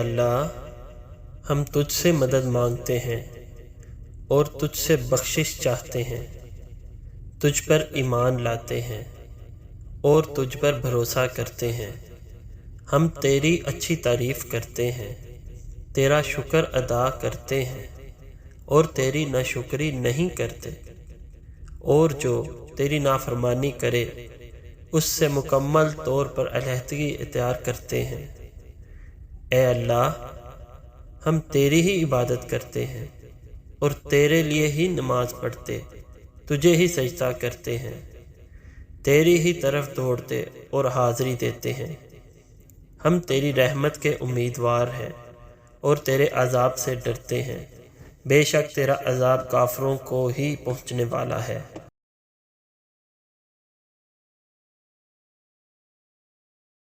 اللہ ہم تجھ سے مدد مانگتے ہیں اور تجھ سے بخشش چاہتے ہیں، تجھ پر ایمان لاتے ہیں اور تجھ پر بھروسہ کرتے ہیں۔ ہم تیری اچھی تعریف کرتے ہیں، تیرا شکر ادا کرتے ہیں اور تیری ناشکری نہیں کرتے، اور جو تیری نافرمانی کرے اس سے مکمل طور پر علیحدگی اختیار کرتے ہیں۔ اے اللہ ہم تیری ہی عبادت کرتے ہیں اور تیرے لیے ہی نماز پڑھتے، تجھے ہی سجدہ کرتے ہیں، تیری ہی طرف دوڑتے اور حاضری دیتے ہیں۔ ہم تیری رحمت کے امیدوار ہیں اور تیرے عذاب سے ڈرتے ہیں، بے شک تیرا عذاب کافروں کو ہی پہنچنے والا ہے۔